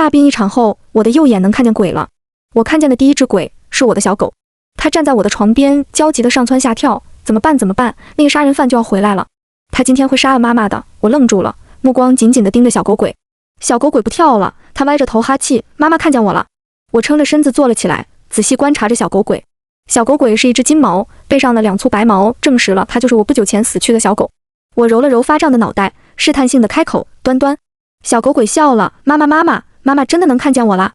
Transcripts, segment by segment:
大病一场后，我的右眼能看见鬼了。我看见的第一只鬼是我的小狗，它站在我的床边，焦急地上蹿下跳。怎么办？怎么办？那个杀人犯就要回来了，他今天会杀了妈妈的。我愣住了，目光紧紧地盯着小狗鬼。小狗鬼不跳了，它歪着头哈气。妈妈看见我了。我撑着身子坐了起来，仔细观察着小狗鬼。小狗鬼是一只金毛，背上的2簇白毛证实了它就是我不久前死去的小狗。我揉了揉发胀的脑袋，试探性地开口：端端。小狗鬼笑了，妈妈真的能看见我了。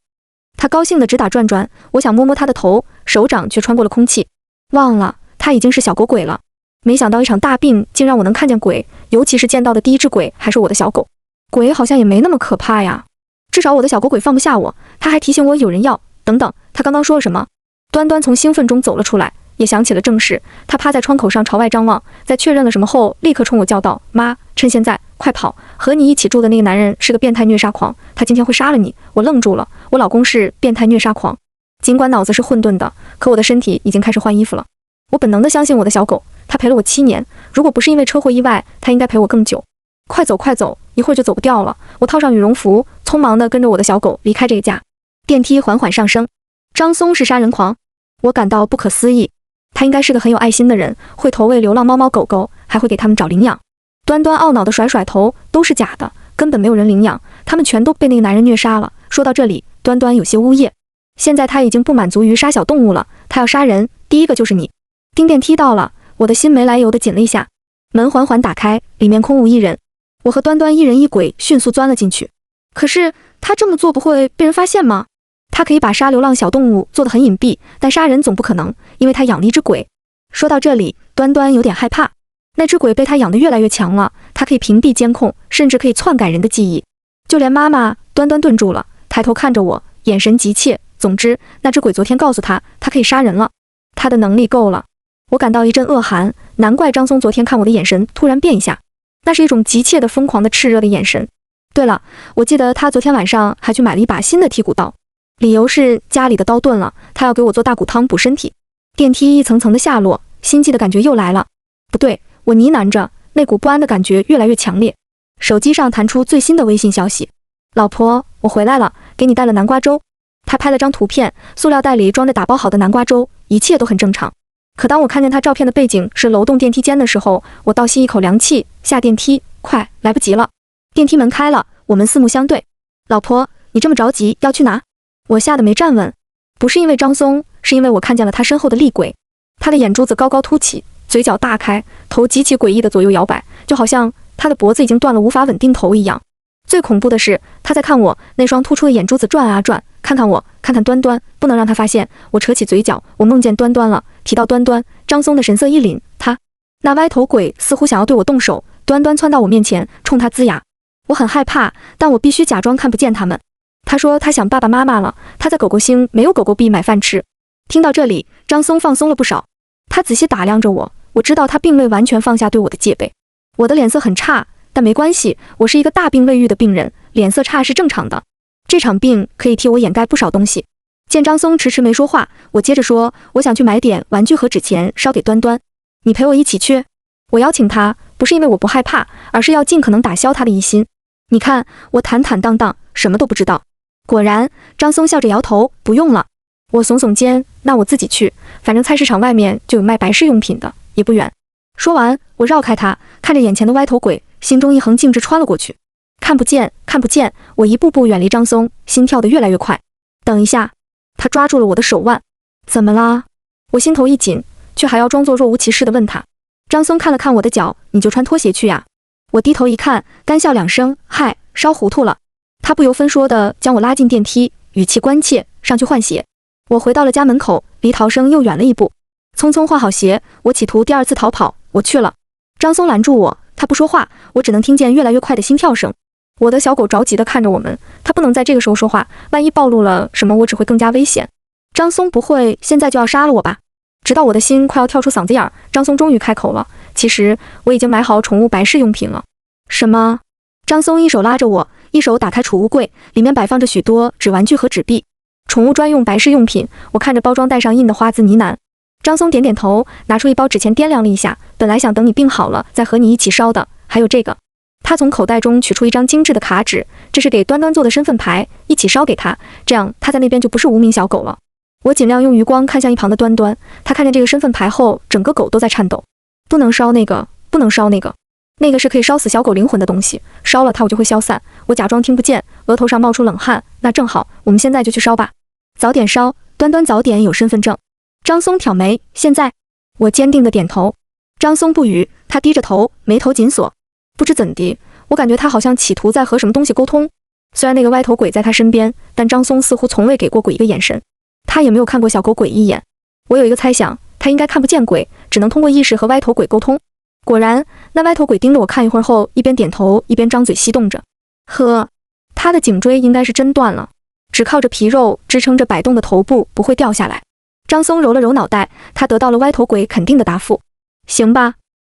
它高兴地直打转转，我想摸摸它的头，手掌却穿过了空气。忘了，它已经是小狗鬼了。没想到一场大病竟让我能看见鬼，尤其是见到的第一只鬼还是我的小狗。鬼好像也没那么可怕呀，至少我的小狗鬼放不下我。它还提醒我有人要。等等，它刚刚说了什么？端端从兴奋中走了出来，也想起了正事。他趴在窗口上朝外张望，在确认了什么后，立刻冲我叫道：妈，趁现在快跑！和你一起住的那个男人是个变态虐杀狂，他今天会杀了你。我愣住了，我老公是变态虐杀狂。尽管脑子是混沌的，可我的身体已经开始换衣服了。我本能地相信我的小狗，它陪了我7年，如果不是因为车祸意外，它应该陪我更久。快走快走，一会儿就走不掉了。我套上羽绒服，匆忙地跟着我的小狗离开这个家。电梯缓缓上升。张松是杀人狂，我感到不可思议。他应该是个很有爱心的人，会投喂流浪猫猫狗狗，还会给他们找领养。端端懊恼地甩甩头，都是假的，根本没有人领养，他们全都被那个男人虐杀了。说到这里，端端有些呜咽。现在他已经不满足于杀小动物了，他要杀人，第一个就是你。叮，电梯到了，我的心没来由地紧了一下。门缓缓打开，里面空无一人。我和端端一人一鬼迅速钻了进去。可是他这么做不会被人发现吗？他可以把杀流浪小动物做得很隐蔽，但杀人总不可能，因为他养了一只鬼。说到这里，端端有点害怕。那只鬼被他养得越来越强了，他可以屏蔽监控，甚至可以篡改人的记忆。就连妈妈，端端顿住了，抬头看着我，眼神急切。总之，那只鬼昨天告诉他，他可以杀人了，他的能力够了。我感到一阵恶寒，难怪张松昨天看我的眼神突然变一下，那是一种急切的、疯狂的、炽热的眼神。对了，我记得他昨天晚上还去买了一把新的剔骨刀，理由是家里的刀钝了，他要给我做大骨汤补身体。电梯一层层的下落，心悸的感觉又来了。不对，我呢喃着，那股不安的感觉越来越强烈。手机上弹出最新的微信消息：老婆，我回来了，给你带了南瓜粥。他拍了张图片，塑料袋里装着打包好的南瓜粥，一切都很正常。可当我看见他照片的背景是楼栋电梯间的时候，我倒吸一口凉气，下电梯，快，来不及了。电梯门开了，我们四目相对。老婆，你这么着急要去哪？我吓得没站稳，不是因为张松，是因为我看见了他身后的厉鬼。他的眼珠子高高凸起，嘴角大开，头极其诡异的左右摇摆，就好像他的脖子已经断了，无法稳定头一样。最恐怖的是，他在看我，那双突出的眼珠子转啊转，看看我，看看端端，不能让他发现。我扯起嘴角，我梦见端端了。提到端端，张松的神色一凛，他那歪头鬼似乎想要对我动手。端端窜到我面前，冲他龇牙。我很害怕，但我必须假装看不见他们。他说他想爸爸妈妈了，他在狗狗星没有狗狗币买饭吃。听到这里，张松放松了不少。他仔细打量着我，我知道他并未完全放下对我的戒备。我的脸色很差，但没关系，我是一个大病未愈的病人，脸色差是正常的。这场病可以替我掩盖不少东西。见张松迟迟没说话，我接着说，我想去买点玩具和纸钱烧给端端，你陪我一起去。我邀请他，不是因为我不害怕，而是要尽可能打消他的疑心。你看，我坦坦荡荡，什么都不知道。果然，张松笑着摇头，不用了。我耸耸肩，那我自己去，反正菜市场外面就有卖白事用品的，也不远。说完，我绕开他，看着眼前的歪头鬼，心中一横径直穿了过去。看不见，看不见，我一步步远离张松，心跳得越来越快。等一下，他抓住了我的手腕。怎么啦？我心头一紧，却还要装作若无其事地问他。张松看了看我的脚，你就穿拖鞋去呀？我低头一看，干笑2声，嗨，烧糊涂了。他不由分说地将我拉进电梯，语气关切，上去换鞋。我回到了家门口，离逃生又远了一步。匆匆换好鞋，我企图第2次逃跑，我去了。张松拦住我，他不说话，我只能听见越来越快的心跳声。我的小狗着急地看着我们，他不能在这个时候说话，万一暴露了什么，我只会更加危险。张松不会现在就要杀了我吧？直到我的心快要跳出嗓子眼儿，张松终于开口了。其实我已经买好宠物白事用品了。什么？张松一手拉着我，一手打开储物柜，里面摆放着许多纸玩具和纸币，宠物专用白事用品。我看着包装袋上印的花字呢喃。张松点点头，拿出一包纸钱掂量了一下，本来想等你病好了再和你一起烧的，还有这个。他从口袋中取出一张精致的卡纸，这是给端端做的身份牌，一起烧给他，这样他在那边就不是无名小狗了。我尽量用余光看向一旁的端端，他看见这个身份牌后，整个狗都在颤抖。不能烧那个，不能烧那个，那个是可以烧死小狗灵魂的东西，烧了它我就会消散。我假装听不见，额头上冒出冷汗。那正好，我们现在就去烧吧。早点烧，端端早点有身份证。张松挑眉，现在？我坚定地点头。张松不语，他低着头，眉头紧锁。不知怎的，我感觉他好像企图在和什么东西沟通。虽然那个歪头鬼在他身边，但张松似乎从未给过鬼一个眼神，他也没有看过小狗鬼一眼。我有一个猜想，他应该看不见鬼，只能通过意识和歪头鬼沟通。果然，那歪头鬼盯着我看一会儿后，一边点头一边张嘴翕动着。呵，他的颈椎应该是真断了，只靠着皮肉支撑着摆动的头部不会掉下来。张松揉了揉脑袋，他得到了歪头鬼肯定的答复。行吧。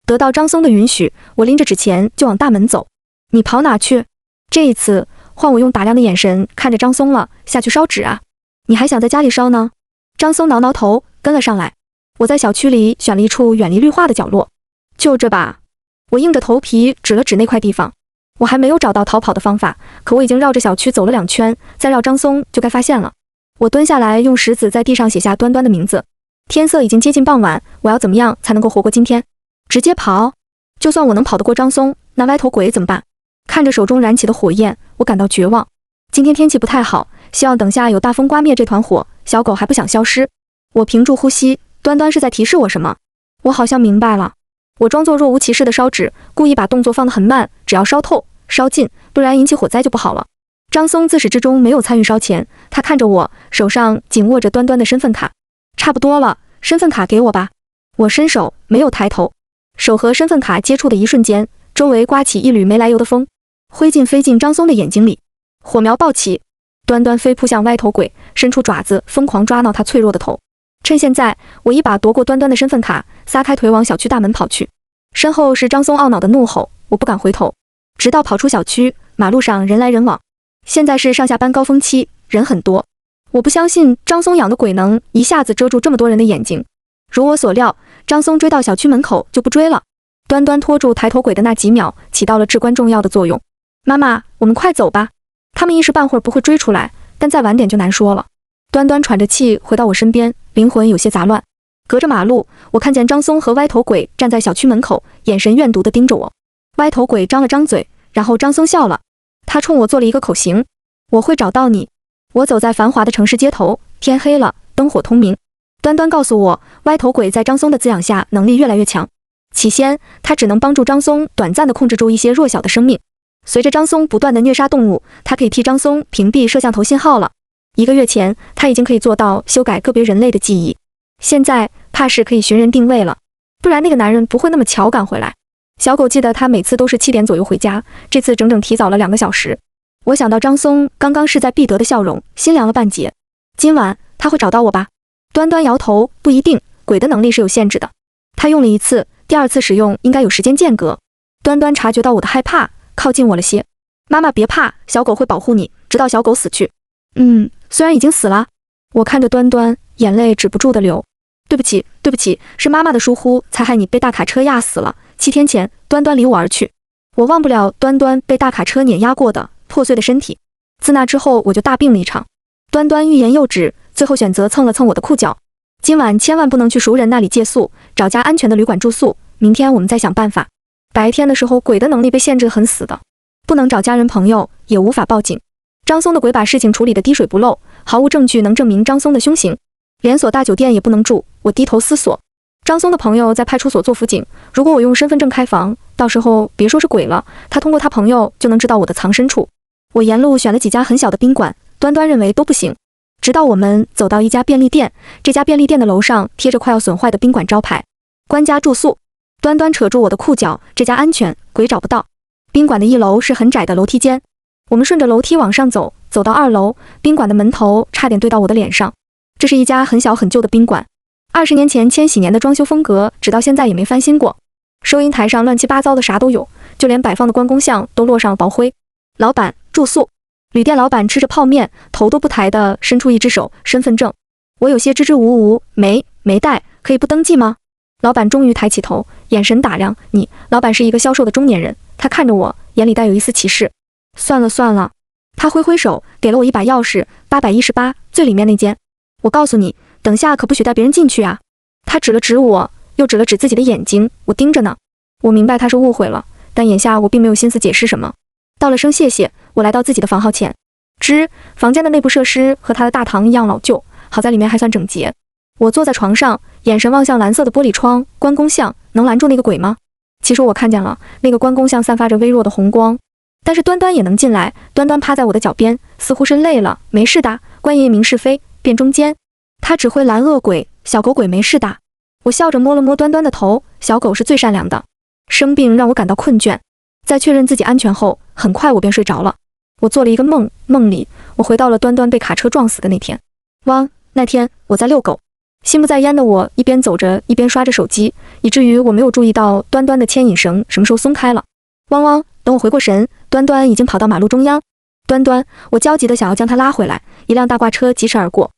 得到张松的允许，我拎着纸钱就往大门走。你跑哪去？这一次换我用打量的眼神看着张松了，下去烧纸啊？你还想在家里烧呢？张松挠挠头，跟了上来。我在小区里选了一处远离绿化的角落。就这吧。我硬着头皮指了指那块地方。我还没有找到逃跑的方法，可我已经绕着小区走了2圈，再绕张松就该发现了。我蹲下来，用石子在地上写下端端的名字。天色已经接近傍晚，我要怎么样才能够活过今天？直接跑？就算我能跑得过张松，那歪头鬼怎么办？看着手中燃起的火焰，我感到绝望。今天天气不太好，希望等下有大风刮灭这团火，小狗还不想消失。我屏住呼吸，端端是在提示我什么？我好像明白了。我装作若无其事的烧纸，故意把动作放得很慢，只要烧透、烧尽，不然引起火灾就不好了。张松自始至终没有参与烧钱，他看着我，手上紧握着端端的身份卡。差不多了，身份卡给我吧。我伸手，没有抬头。手和身份卡接触的一瞬间，周围刮起一缕没来由的风，灰烬飞进张松的眼睛里，火苗爆起，端端飞扑向歪头鬼，伸出爪子疯狂抓挠他脆弱的头。趁现在，我一把夺过端端的身份卡，撒开腿往小区大门跑去。身后是张松懊恼的怒吼，我不敢回头，直到跑出小区，马路上人来人往。现在是上下班高峰期，人很多。我不相信张松养的鬼能一下子遮住这么多人的眼睛。如我所料，张松追到小区门口就不追了。端端拖住抬头鬼的那几秒，起到了至关重要的作用。妈妈，我们快走吧。他们一时半会儿不会追出来，但再晚点就难说了。端端喘着气回到我身边，灵魂有些杂乱。隔着马路，我看见张松和歪头鬼站在小区门口，眼神怨毒地盯着我。歪头鬼张了张嘴，然后张松笑了，他冲我做了一个口型。我会找到你。我走在繁华的城市街头，天黑了，灯火通明。端端告诉我，歪头鬼在张松的滋养下能力越来越强。起先，他只能帮助张松短暂地控制住一些弱小的生命。随着张松不断地虐杀动物，他可以替张松屏蔽摄像头信号了。1个月前，他已经可以做到修改个别人类的记忆。现在，怕是可以寻人定位了，不然那个男人不会那么巧赶回来。小狗记得他每次都是7点左右回家，这次整整提早了2个小时。我想到张松刚刚势在必得的笑容，心凉了半截。今晚他会找到我吧？端端摇头，不一定，鬼的能力是有限制的。他用了1次，第2次使用应该有时间间隔。端端察觉到我的害怕，靠近我了些。妈妈别怕，小狗会保护你，直到小狗死去。虽然已经死了。我看着端端，眼泪止不住的流。对不起，对不起，是妈妈的疏忽，才害你被大卡车压死了。7天前，端端离我而去，我忘不了端端被大卡车碾压过的破碎的身体。自那之后，我就大病了一场。端端欲言又止，最后选择蹭了蹭我的裤脚。今晚千万不能去熟人那里借宿，找家安全的旅馆住宿。明天我们再想办法。白天的时候，鬼的能力被限制得很死的，不能找家人朋友，也无法报警。张松的鬼把事情处理得滴水不漏，毫无证据能证明张松的凶行。连锁大酒店也不能住，我低头思索。张松的朋友在派出所做辅警，如果我用身份证开房，到时候别说是鬼了，他通过他朋友就能知道我的藏身处。我沿路选了几家很小的宾馆，端端认为都不行。直到我们走到一家便利店，这家便利店的楼上贴着快要损坏的宾馆招牌，官家住宿。端端扯住我的裤脚，这家安全，鬼找不到。宾馆的1楼是很窄的楼梯间，我们顺着楼梯往上走，走到2楼，宾馆的门头差点对到我的脸上。这是一家很小很旧的宾馆，20年前千禧年的装修风格，直到现在也没翻新过。收银台上乱七八糟的啥都有，就连摆放的关公像都落上了薄灰。老板，住宿。旅店老板吃着泡面，头都不抬地伸出一只手，身份证。我有些支支吾吾，没带，可以不登记吗？老板终于抬起头，眼神打量你。老板是一个消瘦的中年人，他看着我，眼里带有一丝歧视。算了算了，他挥挥手，给了我一把钥匙，818，最里面那间。我告诉你，等下可不许带别人进去啊。他指了指我，又指了指自己的眼睛，我盯着呢。我明白他是误会了，但眼下我并没有心思解释什么。道了声谢谢，我来到自己的房号前。房间的内部设施和他的大堂一样老旧，好在里面还算整洁。我坐在床上，眼神望向蓝色的玻璃窗，关公像能拦住那个鬼吗？其实我看见了，那个关公像散发着微弱的红光。但是端端也能进来，端端趴在我的脚边，似乎是累了。没事的，关爷爷明是非，辨中间。他只会拦恶鬼，小狗鬼没事的。我笑着摸了摸端端的头，小狗是最善良的。生病让我感到困倦，在确认自己安全后，很快我便睡着了。我做了一个梦，梦里我回到了端端被卡车撞死的那天。那天我在遛狗，心不在焉的我一边走着一边刷着手机，以至于我没有注意到端端的牵引绳什么时候松开了。等我回过神，端端已经跑到马路中央。端，我焦急地想要将他拉回来，一辆大挂车疾驰而过。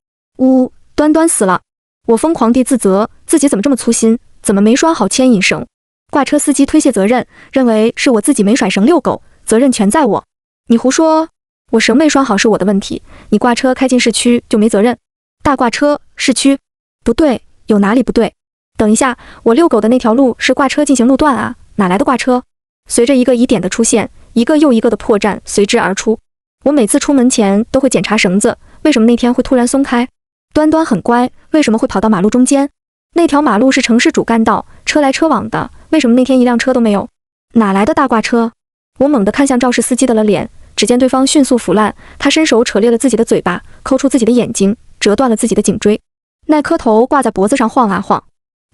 端端死了！我疯狂地自责，自己怎么这么粗心，怎么没拴好牵引绳？挂车司机推卸责任，认为是我自己没甩绳遛狗，责任全在我。你胡说，我绳没拴好是我的问题，你挂车开进市区就没责任。大挂车，市区？不对，有哪里不对？等一下，我遛狗的那条路是挂车进行路段啊，哪来的挂车？随着一个疑点的出现，一个又一个的破绽随之而出。我每次出门前都会检查绳子，为什么那天会突然松开？端端很乖，为什么会跑到马路中间？那条马路是城市主干道，车来车往的，为什么那天一辆车都没有？哪来的大挂车？我猛地看向肇事司机的了脸，只见对方迅速腐烂，他伸手扯裂了自己的嘴巴，抠出自己的眼睛，折断了自己的颈椎。那颗头挂在脖子上晃啊晃。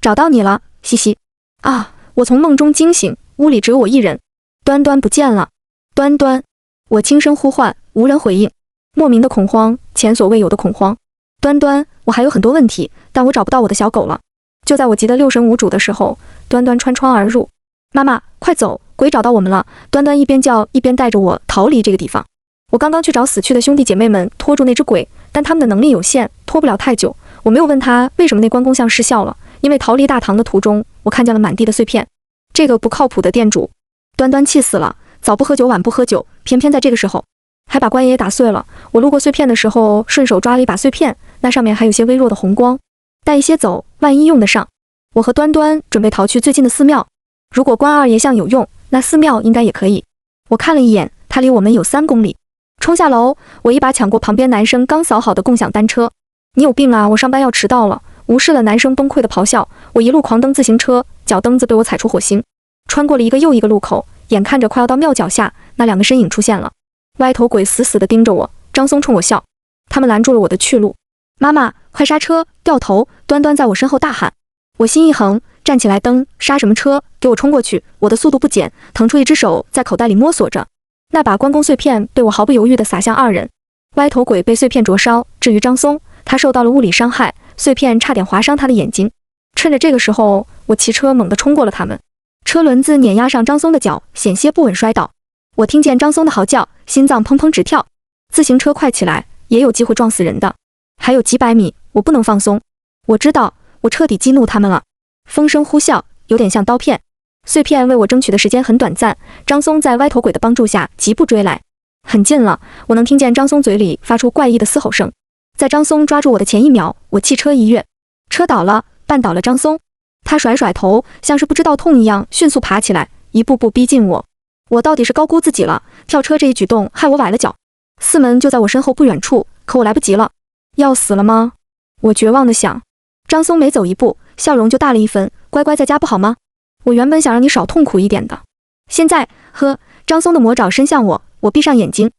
找到你了，嘻嘻。啊！我从梦中惊醒，屋里只有我一人，端端不见了。端，我轻声呼唤，无人回应。莫名的恐慌，前所未有的恐慌。端，我还有很多问题，但我找不到我的小狗了。就在我急得六神无主的时候，端端穿窗而入。妈妈，快走，鬼找到我们了！端端一边叫一边带着我逃离这个地方。我刚刚去找死去的兄弟姐妹们拖住那只鬼，但他们的能力有限，拖不了太久。我没有问他为什么那关公像失效了，因为逃离大堂的途中，我看见了满地的碎片。这个不靠谱的店主，端气死了，早不喝酒晚不喝酒，偏偏在这个时候还把关爷爷打碎了。我路过碎片的时候，顺手抓了一把碎片，那上面还有些微弱的红光，带一些走，万一用得上。我和端准备逃去最近的寺庙，如果关二爷像有用，那寺庙应该也可以。我看了一眼，他离我们有3公里。冲下楼，我一把抢过旁边男生刚扫好的共享单车。你有病啊，我上班要迟到了。无视了男生崩溃的咆哮，我一路狂蹬自行车，脚蹬子被我踩出火星。穿过了一个又一个路口，眼看着快要到庙脚下，那2个身影出现了。歪头鬼死死地盯着我，张松冲我笑，他们拦住了我的去路。妈妈，快刹车！掉头！端在我身后大喊。我心一横，站起来蹬，刹什么车？给我冲过去！我的速度不减，腾出一只手在口袋里摸索着。那把关公碎片被我毫不犹豫地撒向2人。歪头鬼被碎片灼烧，至于张松，他受到了物理伤害，碎片差点划伤他的眼睛。趁着这个时候，我骑车猛地冲过了他们，车轮子碾压上张松的脚，险些不稳摔倒。我听见张松的嚎叫，心脏砰砰直跳。自行车快起来，也有机会撞死人的。还有几百米，我不能放松。我知道，我彻底激怒他们了。风声呼啸，有点像刀片。碎片为我争取的时间很短暂，张松在歪头鬼的帮助下疾步追来。很近了，我能听见张松嘴里发出怪异的嘶吼声。在张松抓住我的前一秒，我弃车一跃，车倒了，绊倒了张松。他甩甩头，像是不知道痛一样，迅速爬起来，一步步逼近我。我到底是高估自己了，跳车这一举动害我崴了脚。四门就在我身后不远处，可我来不及了。要死了吗？我绝望地想。张松每走一步，笑容就大了1分。乖乖在家不好吗？我原本想让你少痛苦一点的。现在，张松的魔爪伸向我，我闭上眼睛。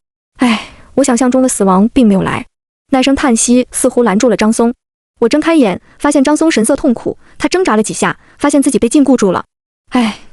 我想象中的死亡并没有来。那声叹息似乎拦住了张松。我睁开眼，发现张松神色痛苦，他挣扎了几下，发现自己被禁锢住了。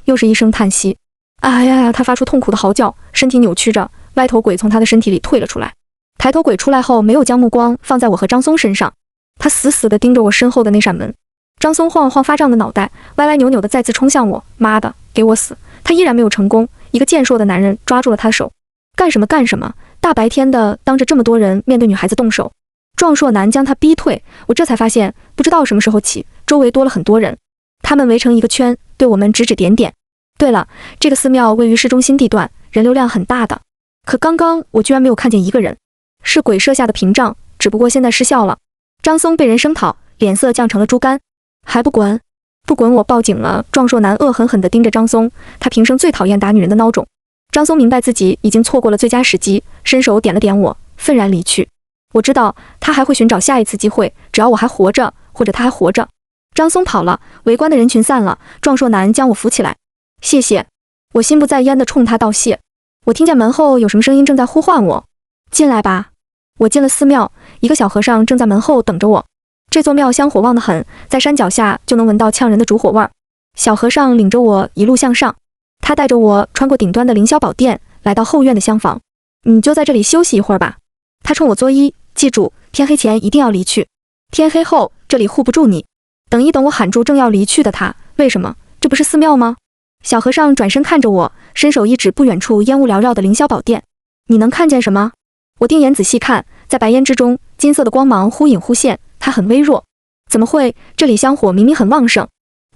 又是一声叹息。他发出痛苦的嚎叫，身体扭曲着，歪头鬼从他的身体里退了出来。抬头鬼出来后，没有将目光放在我和张松身上，他死死地盯着我身后的那扇门。张松晃了晃发胀的脑袋，歪歪扭扭地再次冲向我。妈的，给我死！他依然没有成功。一个健硕的男人抓住了他的手。干什么？大白天的，当着这么多人面对女孩子动手。壮硕男将他逼退。我这才发现，不知道什么时候起，周围多了很多人。他们围成一个圈，对我们指指点点。对了，这个寺庙位于市中心地段，人流量很大的。可刚刚我居然没有看见一个人，是鬼设下的屏障，只不过现在失效了。张松被人声讨，脸色降成了猪肝，还不滚！不滚我报警了！壮硕男恶狠狠地盯着张松，他平生最讨厌打女人的孬种。张松明白自己已经错过了最佳时机，伸手点了点我，愤然离去。我知道他还会寻找下一次机会，只要我还活着，或者他还活着。张松跑了，围观的人群散了，壮硕男将我扶起来。谢谢，我心不在焉地冲他道谢。我听见门后有什么声音正在呼唤我，进来吧。我进了寺庙，一个小和尚正在门后等着我。这座庙香火旺得很，在山脚下就能闻到呛人的烛火味儿。小和尚领着我一路向上，他带着我穿过顶端的凌霄宝殿，来到后院的厢房。你就在这里休息一会儿吧。他冲我作揖，记住，天黑前一定要离去。天黑后这里护不住你。等一等，我喊住正要离去的他，为什么？这不是寺庙吗？小和尚转身看着我，伸手一指不远处烟雾缭绕的凌霄宝殿。你能看见什么？我定眼仔细看，在白烟之中，金色的光芒忽隐忽现，它很微弱。怎么会？这里香火明明很旺盛。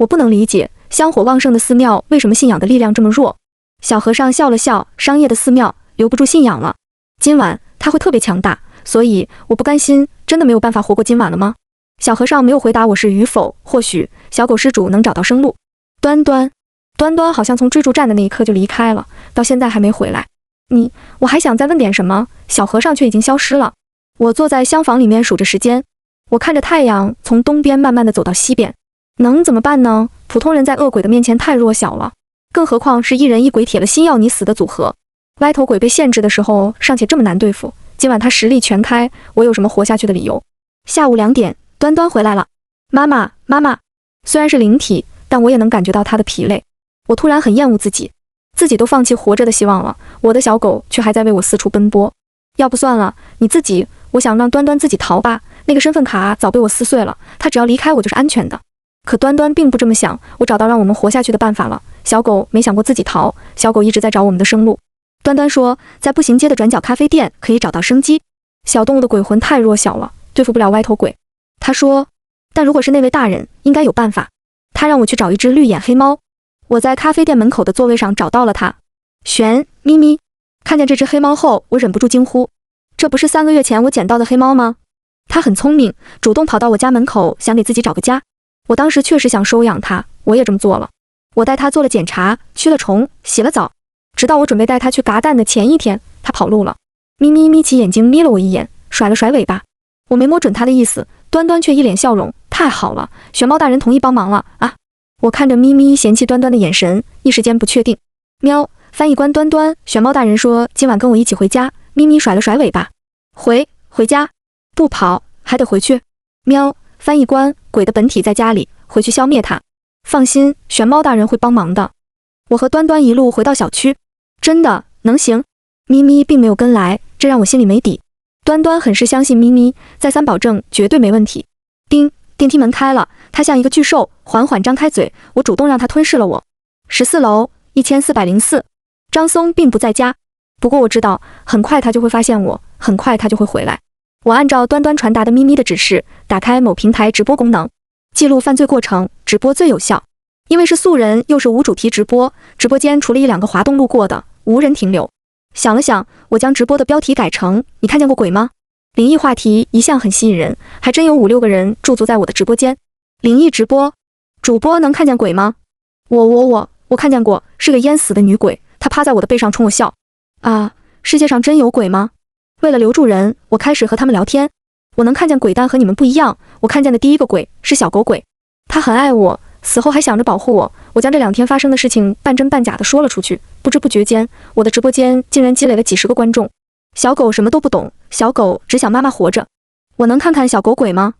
我不能理解，香火旺盛的寺庙为什么信仰的力量这么弱？小和尚笑了笑，商业的寺庙留不住信仰了。今晚它会特别强大，所以我不甘心，真的没有办法活过今晚了吗？小和尚没有回答我是与否，或许小狗施主能找到生路。端端好像从追逐战的那一刻就离开了，到现在还没回来。我还想再问点什么，小和尚却已经消失了。我坐在厢房里面数着时间，我看着太阳从东边慢慢的走到西边。能怎么办呢？普通人在恶鬼的面前太弱小了，更何况是一人一鬼铁了心要你死的组合。歪头鬼被限制的时候尚且这么难对付，今晚他实力全开，我有什么活下去的理由？下午2点，端端回来了。妈妈，虽然是灵体，但我也能感觉到他的疲累。我突然很厌恶自己都放弃活着的希望了，我的小狗却还在为我四处奔波。要不算了，你自己，我想让端端自己逃吧，那个身份卡早被我撕碎了，他只要离开我就是安全的。可端端并不这么想，我找到让我们活下去的办法了。小狗没想过自己逃，小狗一直在找我们的生路。端端说，在步行街的转角咖啡店可以找到生机。小动物的鬼魂太弱小了，对付不了歪头鬼。他说，但如果是那位大人，应该有办法。他让我去找一只绿眼黑猫。我在咖啡店门口的座位上找到了它。玄咪咪，看见这只黑猫后，我忍不住惊呼，这不是3个月前我捡到的黑猫吗？它很聪明，主动跑到我家门口，想给自己找个家。我当时确实想收养它，我也这么做了。我带它做了检查，驱了虫，洗了澡，直到我准备带它去嘎蛋的前一天，它跑路了。咪咪眯起眼睛眯了我一眼，甩了甩尾巴。我没摸准它的意思，端端却一脸笑容，太好了，玄猫大人同意帮忙了啊！我看着咪咪嫌弃端端的眼神，一时间不确定。喵，翻译官端端，玄猫大人说今晚跟我一起回家。咪咪甩了甩尾巴，回家，不跑，还得回去。喵，翻译官，鬼的本体在家里，回去消灭它。放心，玄猫大人会帮忙的。我和端端一路回到小区，真的能行？咪咪并没有跟来，这让我心里没底。端端很是相信咪咪，再三保证绝对没问题。叮，电梯门开了，它像一个巨兽，缓缓张开嘴，我主动让它吞噬了我。14楼1404，张松并不在家，不过我知道，很快他就会发现我，很快他就会回来。我按照端端传达的咪咪的指示，打开某平台直播功能，记录犯罪过程，直播最有效。因为是素人，又是无主题直播，直播间除了1-2个滑动路过的，无人停留。想了想，我将直播的标题改成你看见过鬼吗？灵异话题一向很吸引人，还真有5-6个人驻足在我的直播间。灵异直播，主播能看见鬼吗？我看见过，是个淹死的女鬼，她趴在我的背上冲我笑。啊，世界上真有鬼吗？为了留住人，我开始和他们聊天。我能看见鬼，但和你们不一样，我看见的第一个鬼是小狗鬼，他很爱我，死后还想着保护我。我将这2天发生的事情半真半假的说了出去，不知不觉间，我的直播间竟然积累了几10个观众。小狗什么都不懂，小狗只想妈妈活着。我能看看小狗鬼吗？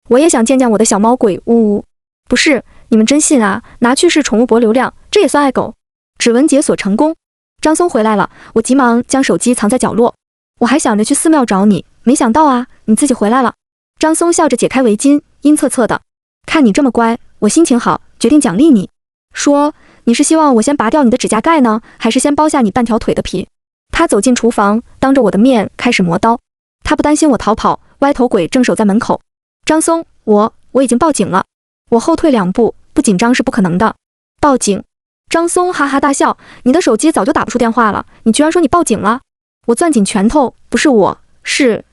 我也想见见我的小猫鬼，呜呜。不是，你们真信啊？拿去是宠物博流量，这也算爱狗？指纹解锁成功。张松回来了，我急忙将手机藏在角落。我还想着去寺庙找你，没想到啊，你自己回来了。张松笑着解开围巾，阴恻恻的，看你这么乖，我心情好，决定奖励你。说，你是希望我先拔掉你的指甲盖呢，还是先剥下你半条腿的皮？他走进厨房，当着我的面开始磨刀。他不担心我逃跑，歪头鬼正守在门口。张松，我已经报警了。我后退2步，不紧张是不可能的。报警？张松哈哈大笑，你的手机早就打不出电话了，你居然说你报警了？我攥紧拳头，不是我，是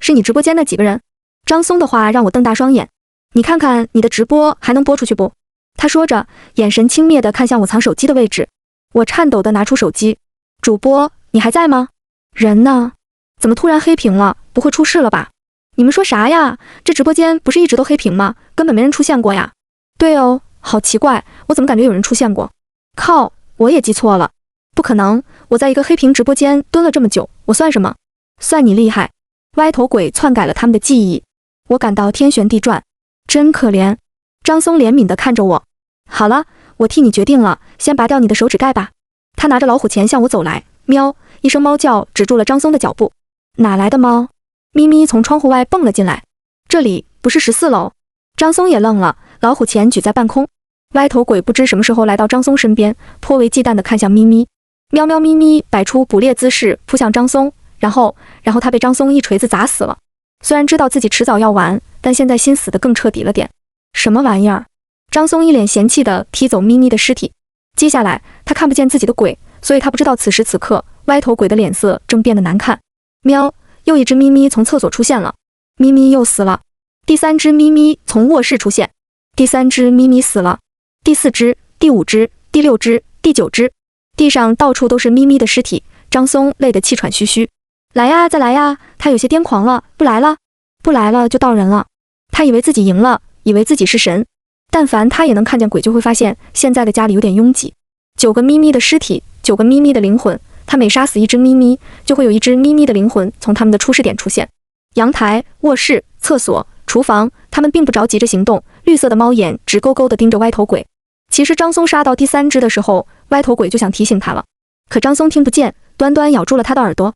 你直播间那几个人。张松的话让我瞪大双眼，你看看你的直播还能播出去不？他说着，眼神轻蔑地看向我藏手机的位置。我颤抖地拿出手机，主播，你还在吗？人呢？怎么突然黑屏了？不会出事了吧？你们说啥呀？这直播间不是一直都黑屏吗？根本没人出现过呀。对哦，好奇怪，我怎么感觉有人出现过？靠，我也记错了。不可能，我在一个黑屏直播间蹲了这么久，我算什么？算你厉害。歪头鬼篡改了他们的记忆，我感到天旋地转，真可怜。张松怜悯地看着我。好了，我替你决定了，先拔掉你的手指盖吧。他拿着老虎钳向我走来，喵，一声猫叫止住了张松的脚步。哪来的猫？咪咪从窗户外蹦了进来。这里不是14楼。张松也愣了，老虎钳举在半空。歪头鬼不知什么时候来到张松身边，颇为忌惮地看向咪咪。喵喵，咪咪摆出捕猎姿势扑向张松，然后他被张松一锤子砸死了。虽然知道自己迟早要完，但现在心死得更彻底了点。什么玩意儿？张松一脸嫌弃地踢走咪咪的尸体。接下来他看不见自己的鬼，所以他不知道此时此刻歪头鬼的脸色正变得难看。喵，又一只咪咪从厕所出现了，咪咪又死了。第3只咪咪从卧室出现，第3只咪咪死了。第4只、第5只、第6只、第9只，地上到处都是咪咪的尸体。张松累得气喘吁吁。来呀，再来呀！他有些癫狂了，不来了，不来了就到人了。他以为自己赢了，以为自己是神。但凡他也能看见鬼，就会发现现在的家里有点拥挤。9个咪咪的尸体，9个咪咪的灵魂。他每杀死一只咪咪，就会有一只咪咪的灵魂从他们的出世点出现。阳台、卧室、厕所、厨房，他们并不着急着行动，绿色的猫眼直勾勾地盯着歪头鬼。其实张松杀到第3只的时候，歪头鬼就想提醒他了，可张松听不见，端端咬住了他的耳朵。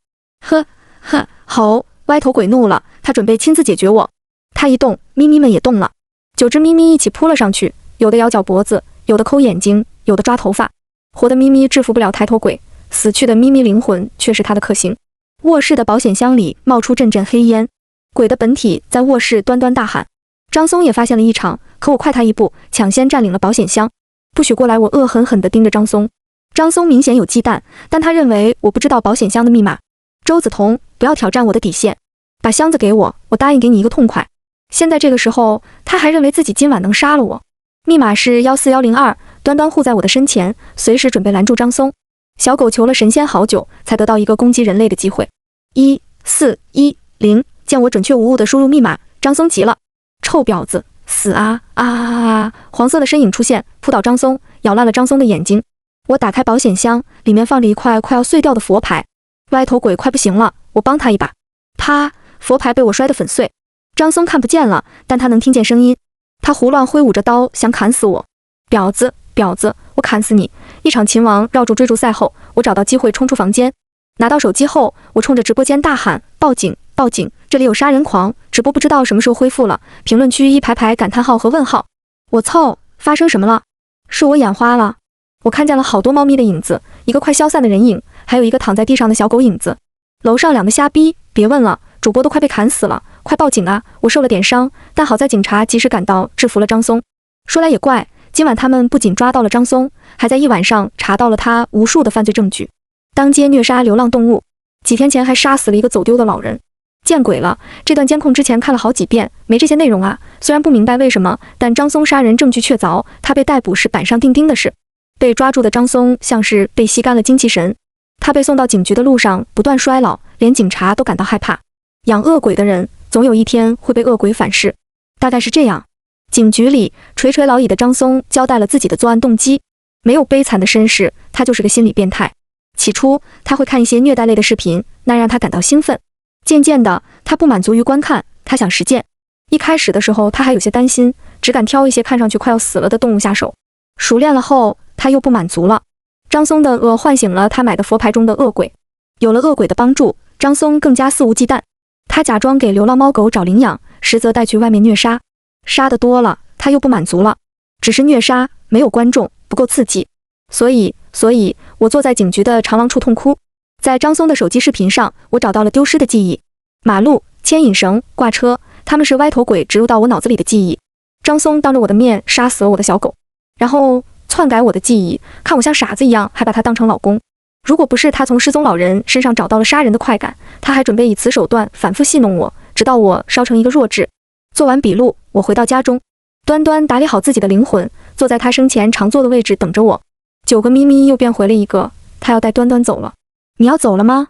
吼！歪头鬼怒了，他准备亲自解决我。他一动，咪咪们也动了，9只咪咪一起扑了上去，有的咬脚脖子，有的抠眼睛，有的抓头发。活的咪咪制服不了抬头鬼，死去的咪咪灵魂却是他的克星。卧室的保险箱里冒出阵阵黑烟，鬼的本体在卧室端端大喊。张松也发现了异常，可我快他一步，抢先占领了保险箱。不许过来！我恶狠狠地盯着张松。张松明显有忌惮，但他认为我不知道保险箱的密码。周子彤，不要挑战我的底线，把箱子给我，我答应给你一个痛快。现在这个时候，他还认为自己今晚能杀了我。密码是14102，端端护在我的身前，随时准备拦住张松。小狗求了神仙好久，才得到一个攻击人类的机会。1410，见我准确无误地输入密码，张松急了，臭婊子，死啊！黄色的身影出现，扑倒张松，咬烂了张松的眼睛。我打开保险箱，里面放着一块快要碎掉的佛牌。歪头鬼快不行了，我帮他一把。啪！佛牌被我摔得粉碎。张松看不见了，但他能听见声音。他胡乱挥舞着刀，想砍死我。婊子，我砍死你！一场秦王绕柱追逐赛后，我找到机会冲出房间。拿到手机后，我冲着直播间大喊：报警！这里有杀人狂！直播不知道什么时候恢复了。评论区一排排感叹号和问号。我操！发生什么了？是我眼花了。我看见了好多猫咪的影子，一个快消散的人影，还有一个躺在地上的小狗影子。楼上2个瞎逼，别问了，主播都快被砍死了，快报警啊！我受了点伤，但好在警察及时赶到，制服了张松。说来也怪，今晚他们不仅抓到了张松，还在一晚上查到了他无数的犯罪证据，当街虐杀流浪动物，几天前还杀死了一个走丢的老人。见鬼了，这段监控之前看了好几遍，没这些内容啊。虽然不明白为什么，但张松杀人证据确凿，他被逮捕是板上钉钉的事。被抓住的张松像是被吸干了精气神，他被送到警局的路上不断衰老，连警察都感到害怕。养恶鬼的人总有一天会被恶鬼反噬，大概是这样。警局里垂垂老矣的张松交代了自己的作案动机，没有悲惨的身世，他就是个心理变态。起初他会看一些虐待类的视频，那让他感到兴奋。渐渐的，他不满足于观看，他想实践。一开始的时候，他还有些担心，只敢挑一些看上去快要死了的动物下手。熟练了后，他又不满足了。张松的恶唤醒了他买的佛牌中的恶鬼，有了恶鬼的帮助，张松更加肆无忌惮。他假装给流浪猫狗找领养，实则带去外面虐杀。杀得多了，他又不满足了，只是虐杀，没有观众，不够刺激。所以我坐在警局的长廊处痛哭。在张松的手机视频上，我找到了丢失的记忆。马路、牵引绳、挂车，他们是歪头鬼植入到我脑子里的记忆。张松当着我的面杀死了我的小狗，然后篡改我的记忆，看我像傻子一样，还把他当成老公。如果不是他从失踪老人身上找到了杀人的快感，他还准备以此手段反复戏弄我，直到我烧成一个弱智。做完笔录，我回到家中，端端打理好自己的灵魂，坐在他生前常坐的位置等着我。9个咪咪又变回了一个，他要带端端走了。你要走了吗？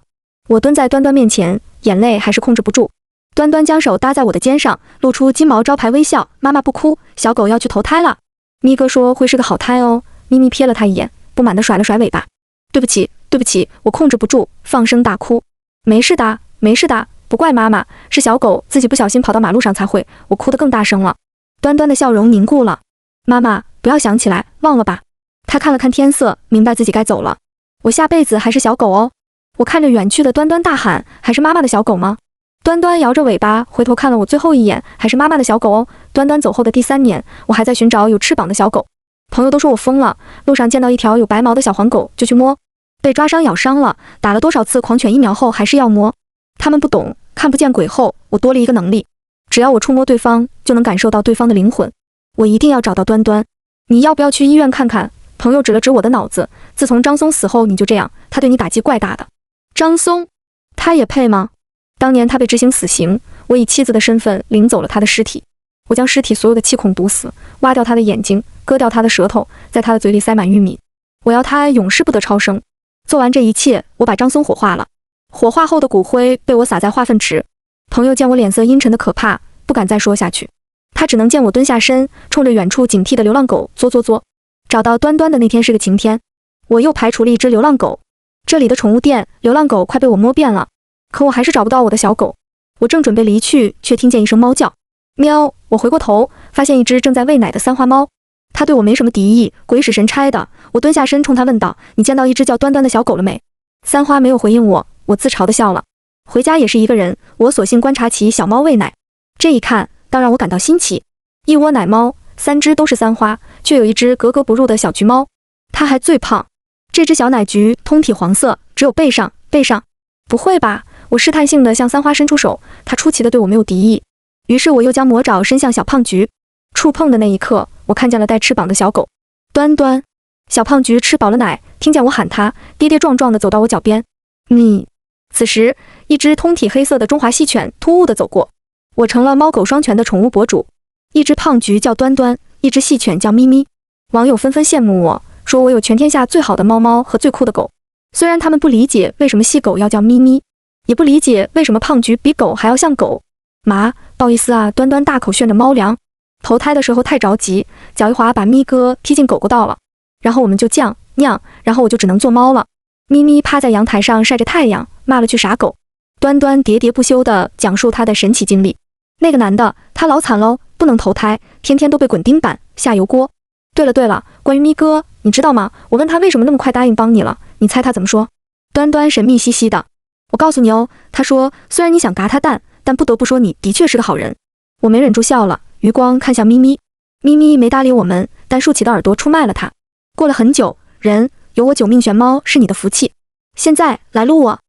我蹲在端端面前，眼泪还是控制不住。端端将手搭在我的肩上，露出金毛招牌微笑。妈妈不哭，小狗要去投胎了。咪哥说会是个好胎哦。咪咪瞥了他一眼，不满地甩了甩尾巴。对不起，对不起，我控制不住，放声大哭。没事的，没事的，不怪妈妈，是小狗自己不小心跑到马路上才会。我哭得更大声了。端端的笑容凝固了。妈妈，不要想起来，忘了吧。他看了看天色，明白自己该走了。我下辈子还是小狗哦。我看着远去的端端大喊，还是妈妈的小狗吗？端端摇着尾巴回头看了我最后一眼，还是妈妈的小狗哦。端端走后的第3年，我还在寻找有翅膀的小狗。朋友都说我疯了，路上见到一条有白毛的小黄狗就去摸，被抓伤咬伤了，打了多少次狂犬疫苗后还是要摸。他们不懂，看不见鬼后，我多了一个能力，只要我触摸对方，就能感受到对方的灵魂。我一定要找到端端。你要不要去医院看看？朋友指了指我的脑子，自从张松死后你就这样，他对你打击怪大的。张松，他也配吗？当年他被执行死刑，我以妻子的身份领走了他的尸体，我将尸体所有的气孔堵死，挖掉他的眼睛，割掉他的舌头，在他的嘴里塞满玉米，我要他永世不得超生。做完这一切，我把张松火化了，火化后的骨灰被我撒在化粪池。朋友见我脸色阴沉的可怕，不敢再说下去，他只能见我蹲下身，冲着远处警惕的流浪狗作作作。找到端端的那天是个晴天，我又排除了一只流浪狗。这里的宠物店流浪狗快被我摸遍了，可我还是找不到我的小狗。我正准备离去，却听见一声猫叫，喵！我回过头，发现一只正在喂奶的三花猫。它对我没什么敌意，鬼使神差的。我蹲下身冲它问道：“你见到一只叫端端的小狗了没？”三花没有回应我，我自嘲地笑了。回家也是一个人，我索性观察起小猫喂奶。这一看，倒让我感到新奇。一窝奶猫，3只都是三花，却有一只格格不入的小橘猫，它还最胖。这只小奶橘通体黄色，只有背上。不会吧？我试探性地向三花伸出手，它出奇地对我没有敌意。于是我又将魔爪伸向小胖橘，触碰的那一刻，我看见了带翅膀的小狗端端。小胖橘吃饱了奶，听见我喊它，跌跌撞撞地走到我脚边。此时，一只通体黑色的中华细犬突兀地走过，我成了猫狗双全的宠物博主。一只胖橘叫端端，一只细犬叫咪咪。网友纷纷羡慕我，说我有全天下最好的猫猫和最酷的狗。虽然他们不理解为什么细狗要叫咪咪，也不理解为什么胖橘比狗还要像狗。妈，不好意思啊，端端大口炫着猫粮。投胎的时候太着急，脚一滑把咪哥踢进狗狗道了，然后我们就酱酿，然后我就只能做猫了。咪咪趴在阳台上晒着太阳，骂了句傻狗。端端喋喋不休地讲述他的神奇经历。那个男的，他老惨喽，不能投胎，天天都被滚钉板下油锅。对了，关于咪哥，你知道吗？我问他为什么那么快答应帮你了，你猜他怎么说？端端神秘兮兮的，我告诉你哦，他说虽然你想嘎他蛋，但不得不说你的确是个好人。我没忍住笑了，余光看向咪咪，咪咪没搭理我们，但竖起的耳朵出卖了他。过了很久，人有我9命玄猫是你的福气。现在来录我。